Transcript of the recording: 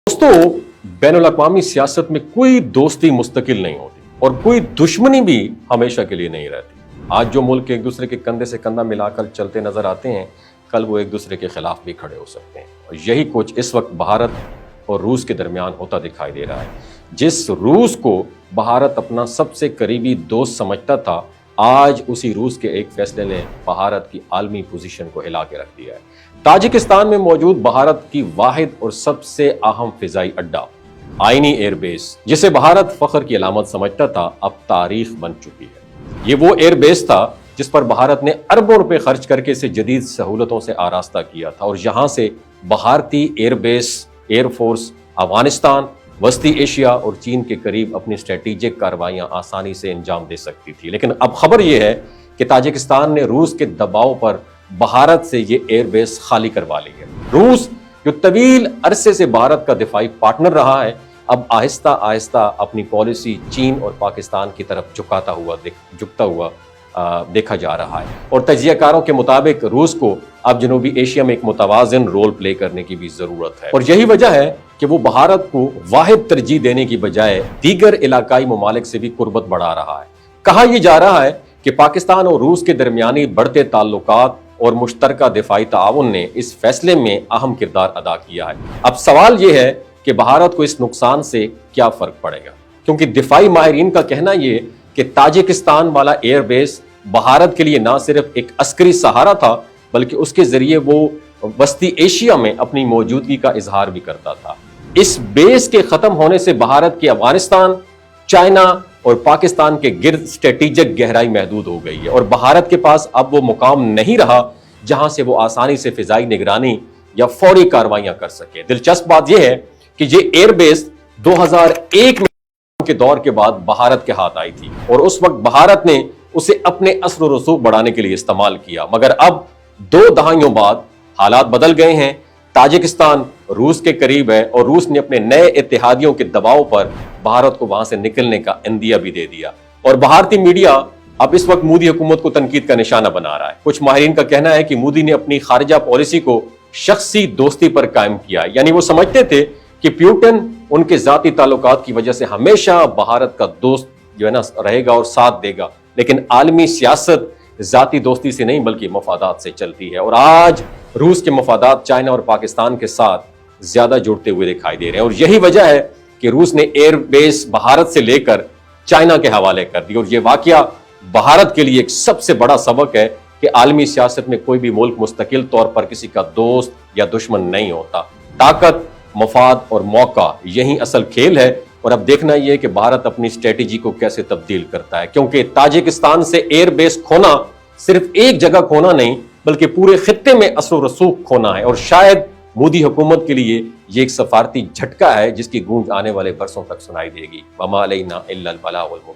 दोस्तों, बैनुल अक़वामी सियासत में कोई दोस्ती मुस्तकिल नहीं होती और कोई दुश्मनी भी हमेशा के लिए नहीं रहती। आज जो मुल्क एक दूसरे के कंधे से कंधा मिलाकर चलते नजर आते हैं, कल वो एक दूसरे के खिलाफ भी खड़े हो सकते हैं। और यही कुछ इस वक्त भारत और रूस के दरमियान होता दिखाई दे रहा है। जिस रूस को भारत अपना सबसे करीबी दोस्त समझता था, आज उसी रूस के एक फैसले ने भारत की आलमी पोजीशन को हिला के रख दिया है। ताजिकिस्तान में मौजूद भारत की वाहिद और सबसे अहम फिजाई अड्डा आईनी एयरबेस, जिसे भारत फख्र की अलामत समझता था, अब तारीख बन चुकी है। ये वो एयरबेस था जिस पर भारत ने अरबों रुपए खर्च करके इसे जदीद सहूलतों से आरास्ता किया था और यहां से भारतीय एयरबेस एयरफोर्स अफगानिस्तान, वस्ती एशिया और चीन के करीब अपनी स्ट्रेटेजिक कार्रवाइयां आसानी से अंजाम दे सकती थी। लेकिन अब खबर यह है कि ताजिकिस्तान ने रूस के दबाव पर भारत से ये एयरबेस खाली करवा ली है। रूस, जो तवील अरसे से भारत का दिफाई पार्टनर रहा है, अब आहिस्ता आहिस्ता अपनी पॉलिसी चीन और पाकिस्तान की तरफ झुकता हुआ देखा जा रहा है। और तजियाकारों के मुताबिक रूस को अब जनूबी एशिया में एक मुतवाज़िन रोल प्ले करने की भी जरूरत है। और यही वजह है कि वो भारत को वाहिद तरजीह देने की बजाय दीगर इलाकाई ममालिक से भी कुर्बत बढ़ा रहा है। कहा यह जा रहा है कि पाकिस्तान और रूस के दरमियानी बढ़ते ताल्लुकात और मुश्तरका दिफाई ताउन ने इस फैसले में अहम किरदार अदा किया है। अब सवाल यह है कि भारत को इस नुकसान से क्या फर्क पड़ेगा, क्योंकि दिफाई माहिरीन का कहना यह कि ताजिकिस्तान वाला एयरबेस भारत के लिए ना सिर्फ एक अस्करी सहारा था, बल्कि उसके जरिए वो वस्ती एशिया में अपनी मौजूदगी का इजहार भी करता था। इस बेस के खत्म होने से भारत के अफगानिस्तान, चाइना और पाकिस्तान के गिर्द स्ट्रेटेजिक गहराई महदूद हो गई है और भारत के पास अब वो मुकाम नहीं रहा जहां से वो आसानी से फिजाई निगरानी या फौरी कार्रवाइयां कर सके। दिलचस्प बात यह है कि ये एयरबेस 2001 में के दौर के बाद भारत के हाथ आई थी और उस वक्त भारत ने उसे अपने असर और रसूख बढ़ाने के लिए इस्तेमाल किया। मगर अब 2 दहाइयों बाद हालात बदल गए हैं। ताजिकिस्तान रूस के करीब है और रूस ने अपने नए इत्तेहादियों के दबाव पर भारत को वहां से निकलने का इंदिया भी दे दिया। और भारतीय मीडिया अब इस वक्त मोदी हुकूमत को तनकीद का निशाना बना रहा है। कुछ माहिरीन का कहना है कि मोदी ने अपनी खारिजा पॉलिसी को शख्सी दोस्ती पर कायम किया, यानी वो समझते थे कि पुतिन उनके जाती ताल्लुकात की वजह से हमेशा भारत का दोस्त जो है ना रहेगा और साथ देगा। लेकिन आलमी सियासत जाती दोस्ती से नहीं बल्कि मफादात से चलती है और आज रूस के मफादात चाइना और पाकिस्तान के साथ ज्यादा जुड़ते हुए दिखाई दे रहे हैं। और यही वजह है कि रूस ने एयरबेस भारत से लेकर चाइना के हवाले कर दी। और यह वाकया भारत के लिए एक सबसे बड़ा सबक है कि आलमी सियासत में कोई भी मुल्क मुस्तकिल तौर पर किसी का दोस्त या दुश्मन नहीं होता। ताकत, मफाद और मौका, यही असल खेल है। और अब देखना यह है कि भारत अपनी स्ट्रेटेजी को कैसे तब्दील करता है, क्योंकि ताजिकिस्तान से एयरबेस खोना सिर्फ एक जगह खोना नहीं बल्कि पूरे खित्ते में असर रसूख खोना है। और शायद मोदी हुकूमत के लिए यह एक सफारती झटका है जिसकी गूंज आने वाले बरसों तक सुनाई देगी। वमा अलैना इल्लल बलागुल मुबीन।